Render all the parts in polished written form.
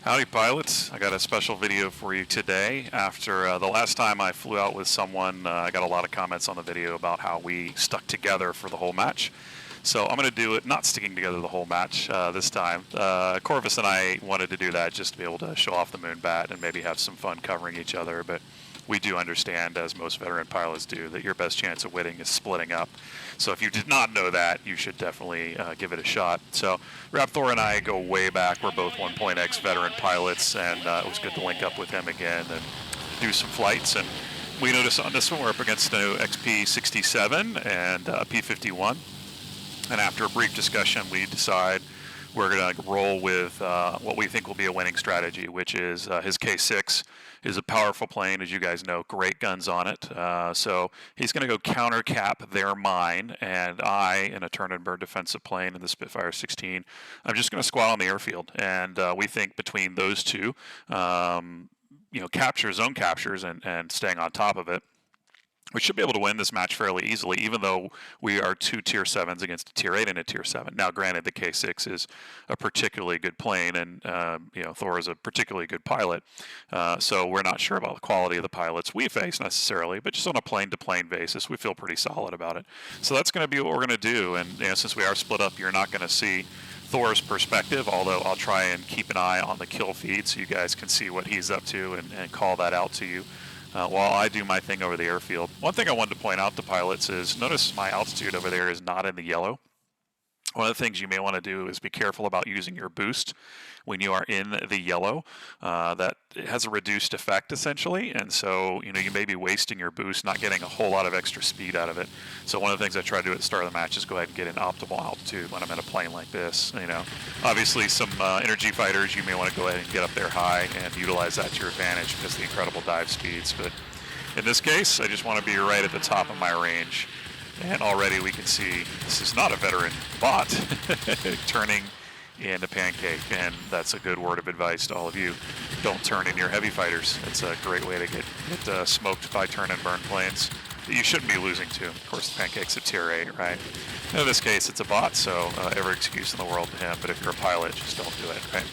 Howdy pilots, I got a special video for you today. After the last time I flew out with someone, I got a lot of comments on the video about how we stuck together for the whole match. So I'm going to do it not sticking together the whole match this time. Corvus and I wanted to do that just to be able to show off the Moonbat and maybe have some fun covering each other, but we do understand, as most veteran pilots do, that your best chance of winning is splitting up. So if you did not know that, you should definitely give it a shot. So Raptor and I go way back. We're both 1.X veteran pilots, and it was good to link up with him again and do some flights. And we noticed on this one we're up against an XP67 and P51. And after a brief discussion, we decide we're going to roll with what we think will be a winning strategy, which is his K6 is a powerful plane, as you guys know, great guns on it. So he's going to go counter cap their mine, and I, in a turn and burn defensive plane in the Spitfire 16, I'm just going to squat on the airfield. And we think between those two, zone captures and staying on top of it, we should be able to win this match fairly easily, even though we are two Tier 7s against a Tier 8 and a Tier 7. Now, granted, the K6 is a particularly good plane, and Thor is a particularly good pilot, so we're not sure about the quality of the pilots we face necessarily, but just on a plane-to-plane basis, we feel pretty solid about it. So that's going to be what we're going to do, and since we are split up, you're not going to see Thor's perspective, although I'll try and keep an eye on the kill feed so you guys can see what he's up to and call that out to you. While I do my thing over the airfield. One thing I wanted to point out to pilots is notice my altitude over there is not in the yellow. One of the things you may want to do is be careful about using your boost when you are in the yellow. That has a reduced effect essentially, and so you may be wasting your boost, not getting a whole lot of extra speed out of it. So one of the things I try to do at the start of the match is go ahead and get an optimal altitude when I'm in a plane like this. Obviously some energy fighters, you may want to go ahead and get up there high and utilize that to your advantage because of the incredible dive speeds. But in this case, I just want to be right at the top of my range. And already we can see this is not a veteran bot turning in a pancake, and that's a good word of advice to all of you. Don't turn in your heavy fighters. It's a great way to get smoked by turn and burn planes that you shouldn't be losing to. Of course, the pancake's a Tier 8, right? In this case, it's a bot, so every excuse in the world to him, but if you're a pilot, just don't do it, right?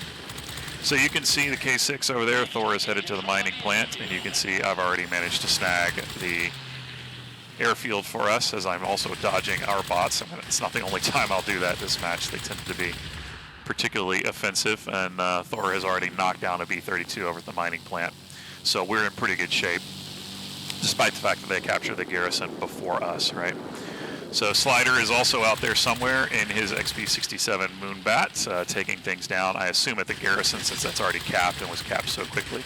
So you can see the K6 over there. Thor is headed to the mining plant, and you can see I've already managed to snag the airfield for us as I'm also dodging our bots. It's not the only time I'll do that this match. They tend to be particularly offensive, and Thor has already knocked down a B-32 over at the mining plant. So we're in pretty good shape, despite the fact that they captured the garrison before us, right? So Slider is also out there somewhere in his XP67 Moonbat, taking things down, I assume at the garrison, since that's already capped and was capped so quickly.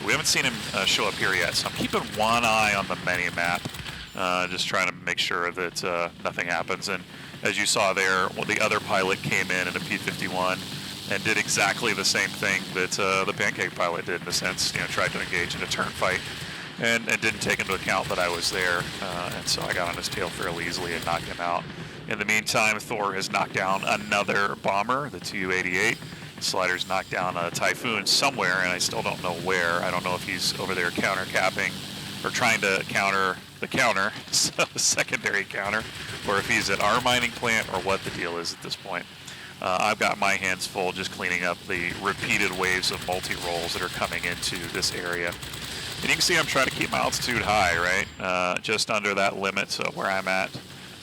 We haven't seen him show up here yet, so I'm keeping one eye on the mini-map. Just trying to make sure that nothing happens. And as you saw there, the other pilot came in a P-51 and did exactly the same thing that the pancake pilot did in a sense. Tried to engage in a turn fight and didn't take into account that I was there. And so I got on his tail fairly easily and knocked him out. In the meantime, Thor has knocked down another bomber, the Tu-88. Slider's knocked down a Typhoon somewhere, and I still don't know where. I don't know if he's over there counter capping or trying to counter the counter, so secondary counter, or if he's at our mining plant or what the deal is at this point. I've got my hands full just cleaning up the repeated waves of multi-rolls that are coming into this area. And you can see I'm trying to keep my altitude high, right? Just under that limit of where I'm at.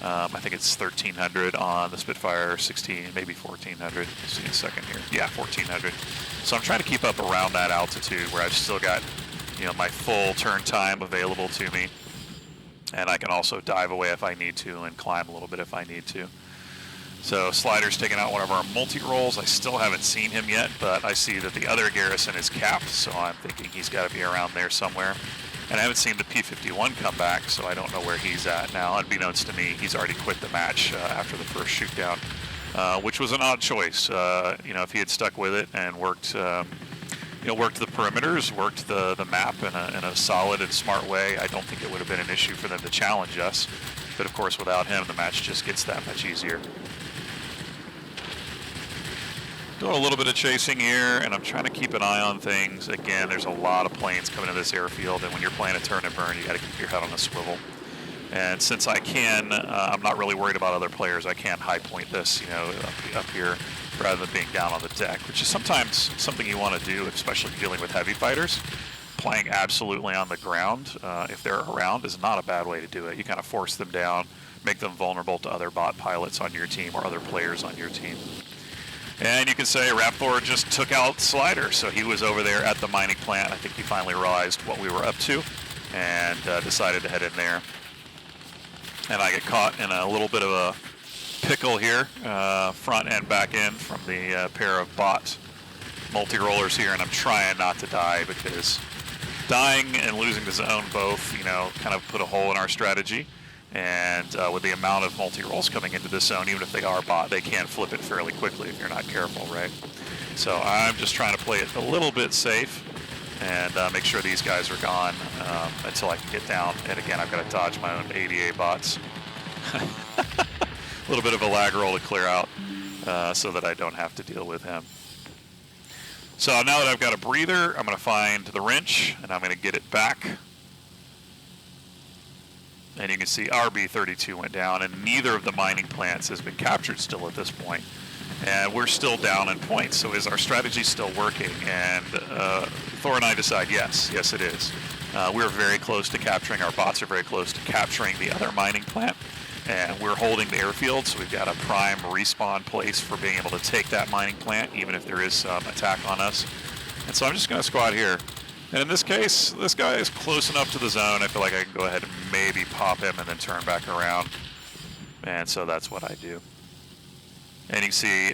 I think it's 1,300 on the Spitfire 16, maybe 1,400. See in a second here. Yeah, 1,400. So I'm trying to keep up around that altitude where I've still got my full turn time available to me. And I can also dive away if I need to and climb a little bit if I need to. So Slider's taking out one of our multi-rolls. I still haven't seen him yet, but I see that the other garrison is capped, so I'm thinking he's got to be around there somewhere. And I haven't seen the P-51 come back, so I don't know where he's at now. Unbeknownst to me, he's already quit the match after the first shoot down, which was an odd choice. If he had stuck with it and worked worked the perimeters, worked the map in a solid and smart way, I don't think it would have been an issue for them to challenge us. But of course, without him, the match just gets that much easier. Doing a little bit of chasing here, and I'm trying to keep an eye on things. Again, there's a lot of planes coming to this airfield, and when you're playing a turn and burn, you got to keep your head on a swivel. And since I can, I'm not really worried about other players. I can high point this, up here rather than being down on the deck, which is sometimes something you want to do, especially dealing with heavy fighters. Playing absolutely on the ground, if they're around, is not a bad way to do it. You kind of force them down, make them vulnerable to other bot pilots on your team or other players on your team. And you can say Raptor just took out Slider, so he was over there at the mining plant. I think he finally realized what we were up to and decided to head in there. And I get caught in a little bit of a pickle here, front and back end from the pair of bot multi-rollers here, and I'm trying not to die because dying and losing the zone both, kind of put a hole in our strategy. And with the amount of multi-rolls coming into this zone, even if they are bot, they can flip it fairly quickly if you're not careful, right? So I'm just trying to play it a little bit safe and make sure these guys are gone until I can get down. And again, I've got to dodge my own ADA bots. A little bit of a lag roll to clear out so that I don't have to deal with him. So now that I've got a breather, I'm going to find the wrench, and I'm going to get it back. And you can see RB32 went down, and neither of the mining plants has been captured still at this point. And we're still down in points, so is our strategy still working? And Thor and I decide, yes it is. We're very close to capturing, our bots are very close to capturing the other mining plant. And we're holding the airfield, so we've got a prime respawn place for being able to take that mining plant, even if there is some attack on us. And so I'm just going to squat here. And in this case, this guy is close enough to the zone, I feel like I can go ahead and maybe pop him and then turn back around. And so that's what I do. And you can see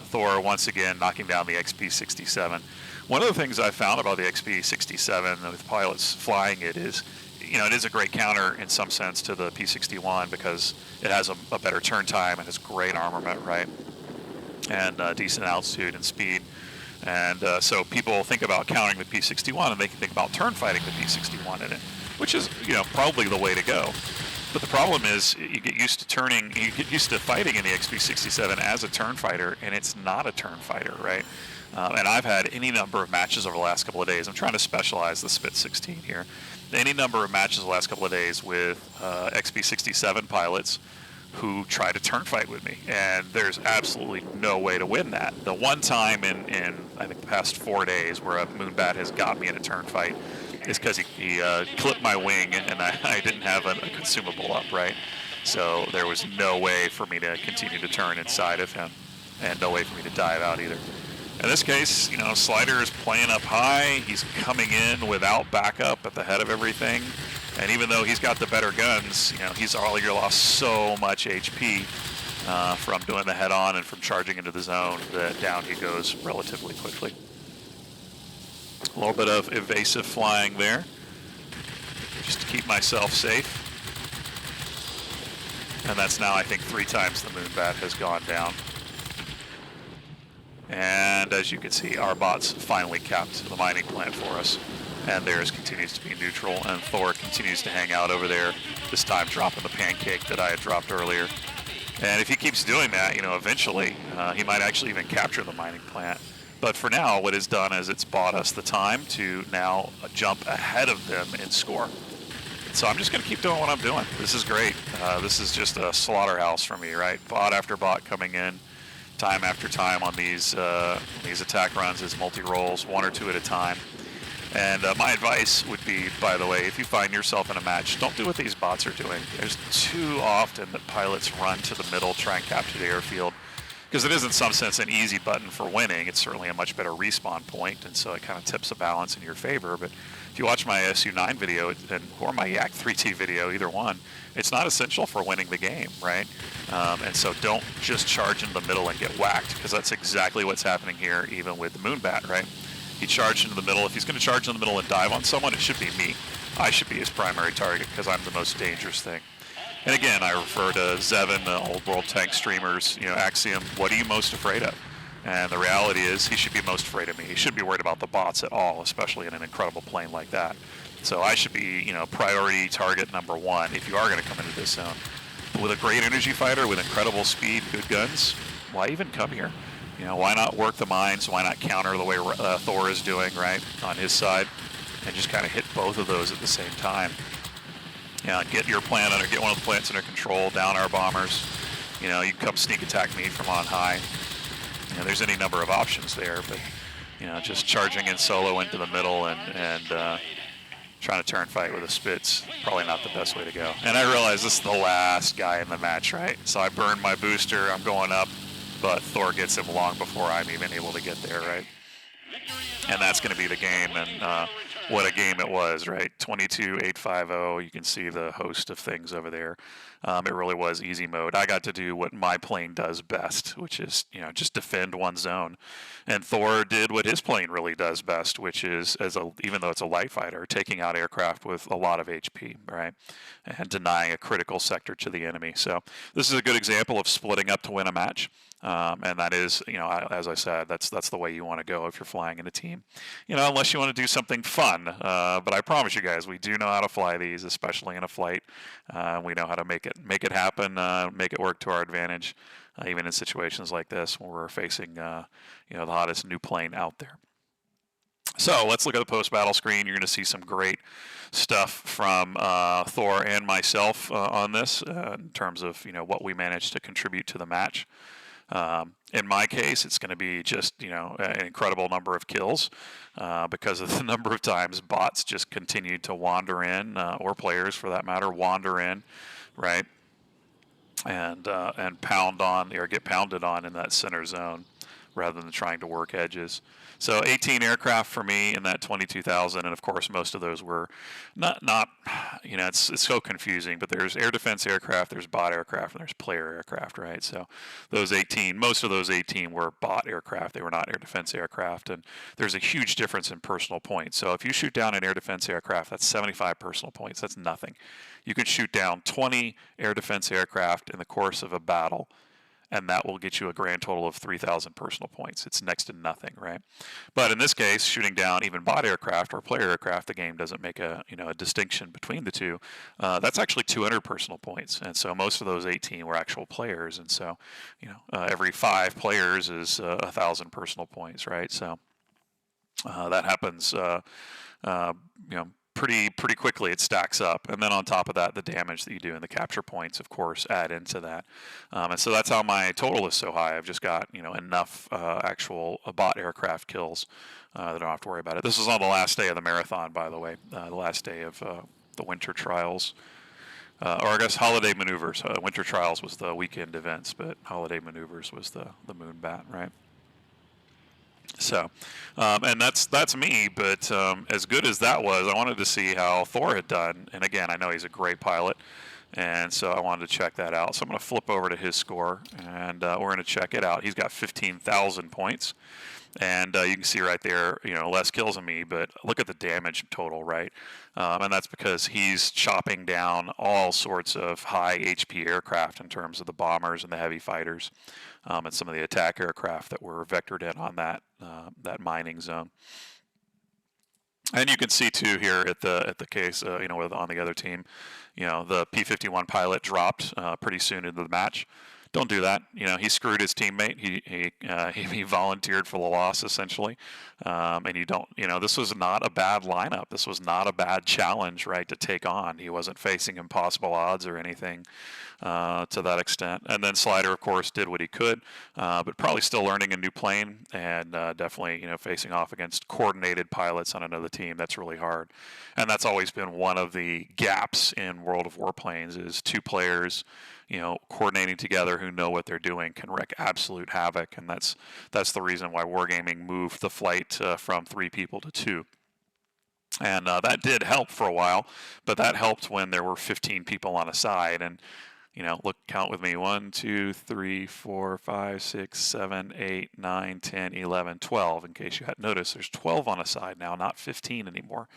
Thor once again knocking down the XP67. One of the things I found about the XP67 with pilots flying it is, it is a great counter in some sense to the P61 because it has a better turn time and has great armament, right? And decent altitude and speed. And so people think about countering the P61 and they can think about turn fighting the P61 in it, which is, probably the way to go. But the problem is you get used to fighting in the XP67 as a turn fighter, and it's not a turn fighter, right? And I've had any number of matches over the last couple of days. I'm trying to specialize the Spit 16 here. Any number of matches the last couple of days with XP67 pilots who try to turn fight with me, and there's absolutely no way to win that. The one time in I think the past 4 days where a Moonbat has got me in a turn fight is because he clipped my wing and I didn't have a consumable up, right? So there was no way for me to continue to turn inside of him, and no way for me to dive out either. In this case, Slider is playing up high. He's coming in without backup at the head of everything. And even though he's got the better guns, he's already lost so much HP from doing the head-on and from charging into the zone that down he goes relatively quickly. A little bit of evasive flying there, just to keep myself safe. And that's now, I think, 3 times the Moonbat has gone down. And as you can see, our bots finally capped the mining plant for us. And theirs continues to be neutral, and Thor continues to hang out over there, this time dropping the pancake that I had dropped earlier. And if he keeps doing that, eventually he might actually even capture the mining plant. But for now, what it's done is it's bought us the time to now jump ahead of them and score. So I'm just going to keep doing what I'm doing. This is great. This is just a slaughterhouse for me, right? Bot after bot coming in, time after time on these attack runs as multi-rolls, 1 or 2 at a time. And my advice would be, by the way, if you find yourself in a match, don't do what these bots are doing. There's too often that pilots run to the middle, try and capture the airfield, because it is in some sense an easy button for winning. It's certainly a much better respawn point, and so it kind of tips the balance in your favor. But if you watch my SU9 video or my Yak 3T video, either one, it's not essential for winning the game, right? And so don't just charge in the middle and get whacked, because that's exactly what's happening here, even with the Moonbat, right? He charged into the middle. If he's going to charge in the middle and dive on someone, it should be me. I should be his primary target because I'm the most dangerous thing. And again, I refer to Zevin, the old World Tank streamers, Axiom, what are you most afraid of? And the reality is he should be most afraid of me. He shouldn't be worried about the bots at all, especially in an incredible plane like that. So I should be, priority target number 1 if you are going to come into this zone. But with a great energy fighter with incredible speed, good guns, why even come here? Why not work the mines? Why not counter the way Thor is doing, right, on his side, and just kind of hit both of those at the same time? Get your plant under, get one of the plants under control, down our bombers. You come sneak attack me from on high, there's any number of options there, but just charging in solo into the middle and trying to turn fight with a Spitz, probably not the best way to go. And I realize this is the last guy in the match, right? So I burned my booster, I'm going up, but Thor gets him long before I'm even able to get there, right? And that's going to be the game, and what a game it was, right? 22-850. You can see the host of things over there. It really was easy mode. I got to do what my plane does best, which is just defend one zone, and Thor did what his plane really does best, which is even though it's a light fighter, taking out aircraft with a lot of HP, right, and denying a critical sector to the enemy. So this is a good example of splitting up to win a match. And that is, as I said, that's the way you want to go if you're flying in a team, unless you want to do something fun. But I promise you guys, we do know how to fly these, especially in a flight. We know how to make it happen, make it work to our advantage, even in situations like this when we're facing, the hottest new plane out there. So let's look at the post-battle screen. You're going to see some great stuff from Thor and myself on this in terms of what we managed to contribute to the match. In my case, it's going to be just an incredible number of kills because of the number of times bots just continued to wander in, or players for that matter, wander in, right, and pound on or get pounded on in that center zone rather than trying to work edges. So 18 aircraft for me in that 22,000, and of course most of those were not it's so confusing, but there's air defense aircraft, there's bot aircraft, and there's player aircraft, right? So most of those 18 were bot aircraft. They were not air defense aircraft, and there's a huge difference in personal points. So if you shoot down an air defense aircraft, that's 75 personal points. That's nothing. You can shoot down 20 air defense aircraft in the course of a battle, and that will get you a grand total of 3,000 personal points. It's next to nothing, right? But in this case, shooting down even bot aircraft or player aircraft, the game doesn't make a distinction between the two. That's actually 200 personal points, and so most of those 18 were actual players, and so every 5 players is 1,000 personal points, right? So that happens, pretty quickly. It stacks up, and then on top of that, the damage that you do and the capture points, of course, add into that. And so that's how my total is so high. I've just got enough actual bot aircraft kills that I don't have to worry about it. This was on the last day of the marathon, by the way, the last day of the winter trials. Or I guess holiday maneuvers. Winter trials was the weekend events, but holiday maneuvers was the moon bat, right? So, and that's me, but as good as that was, I wanted to see how Thor had done. And again, I know he's a great pilot, and so I wanted to check that out. So I'm going to flip over to his score, and we're going to check it out. He's got 15,000 points, and you can see right there, less kills than me, but look at the damage total, right? And that's because he's chopping down all sorts of high HP aircraft in terms of the bombers and the heavy fighters, and some of the attack aircraft that were vectored in on that mining zone. And you can see too here at the case, on the other team, the P-51 pilot dropped pretty soon into the match. Don't do that. He screwed his teammate. He volunteered for the loss essentially, and you don't. This was not a bad lineup. This was not a bad challenge, right, to take on. He wasn't facing impossible odds or anything to that extent. And then Slider, of course, did what he could, but probably still learning a new plane and definitely facing off against coordinated pilots on another team. That's really hard, and that's always been one of the gaps in World of Warplanes is 2 players coordinating together who know what they're doing can wreak absolute havoc, and that's the reason why Wargaming moved the flight from 3 people to 2. And that did help for a while, but that helped when there were 15 people on a side. And count with me: 1, 2, 3, 4, 5, 6, 7, 8, 9, 10, 11, 12. In case you hadn't noticed, there's 12 on a side now, not 15 anymore.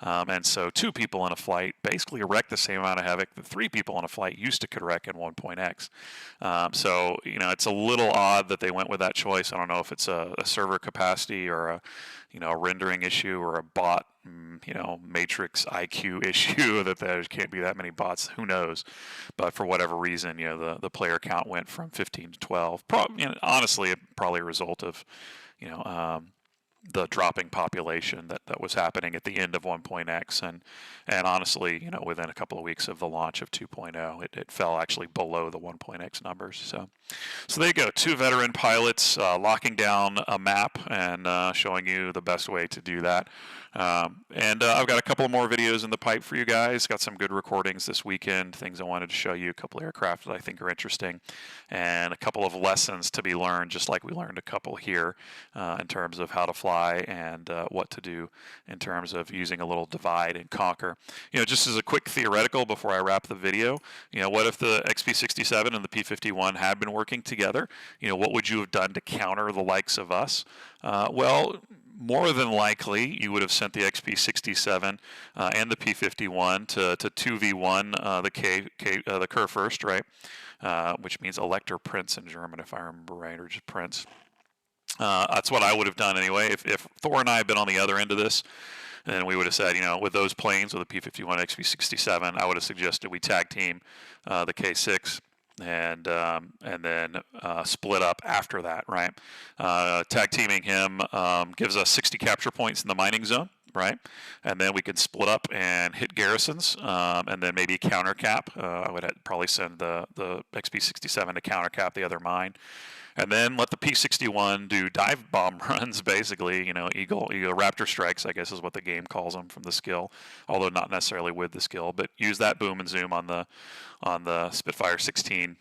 And so 2 people on a flight basically wreck the same amount of havoc that 3 people on a flight used to could wreck in 1.x. So it's a little odd that they went with that choice. I don't know if it's a server capacity or a rendering issue or a bot matrix IQ issue that there can't be that many bots. Who knows? But for whatever reason, the player count went from 15 to 12. Honestly, probably a result of the dropping population that was happening at the end of 1.x, and honestly, within a couple of weeks of the launch of 2.0, it fell actually below the 1.x numbers. So there you go, 2 veteran pilots locking down a map and showing you the best way to do that. And I've got a couple more videos in the pipe for you guys. Got some good recordings this weekend, things I wanted to show you, a couple of aircraft that I think are interesting, and a couple of lessons to be learned, just like we learned a couple here in terms of how to fly and what to do in terms of using a little divide and conquer. Just as a quick theoretical before I wrap the video, what if the XP67 and the P51 had been working together? What would you have done to counter the likes of us? Well, more than likely, you would have sent the XP67 and the P51 to 2v1 the Kurfürst, right? Which means Elector Prince in German, if I remember right, or just Prince. That's what I would have done anyway. If Thor and I had been on the other end of this, then we would have said, with those planes, with the P51, XP67, I would have suggested we tag team the K6 and then split up after that, right? Tag teaming him gives us 60 capture points in the mining zone, right? And then we can split up and hit garrisons, and then maybe counter cap. I would probably send the XP67 to counter cap the other mine. And then let the P61 do dive bomb runs, basically, Eagle Raptor strikes, I guess is what the game calls them from the skill, although not necessarily with the skill, but use that boom and zoom on the Spitfire 16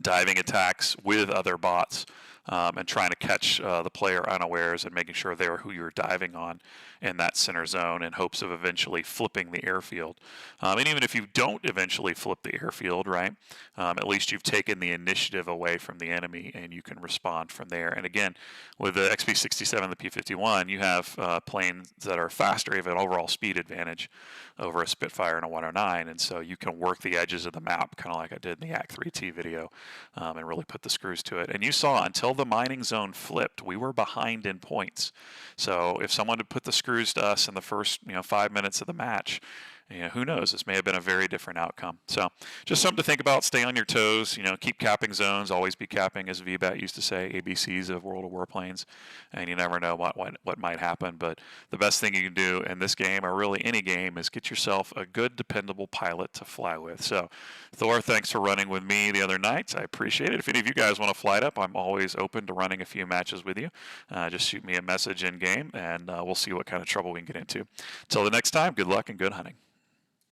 diving attacks with other bots, and trying to catch the player unawares and making sure they're who you're diving on in that center zone in hopes of eventually flipping the airfield. And even if you don't eventually flip the airfield, right, at least you've taken the initiative away from the enemy and you can respond from there. And again, with the XP67 and the P51, you have planes that are faster, you have an overall speed advantage over a Spitfire and a 109, and so you can work the edges of the map, kind of like I did in the Act-3T video, and really put the screws to it. And you saw, until the mining zone flipped, we were behind in points. So if someone had put the screws to us in the first 5 minutes of the match, who knows? This may have been a very different outcome. So just something to think about. Stay on your toes. Keep capping zones. Always be capping, as VBAT used to say, ABCs of World of Warplanes. And you never know what might happen. But the best thing you can do in this game, or really any game, is get yourself a good, dependable pilot to fly with. So Thor, thanks for running with me the other night. I appreciate it. If any of you guys want to flight up, I'm always open to running a few matches with you. Just shoot me a message in game, and we'll see what kind of trouble we can get into. Until the next time, good luck and good hunting.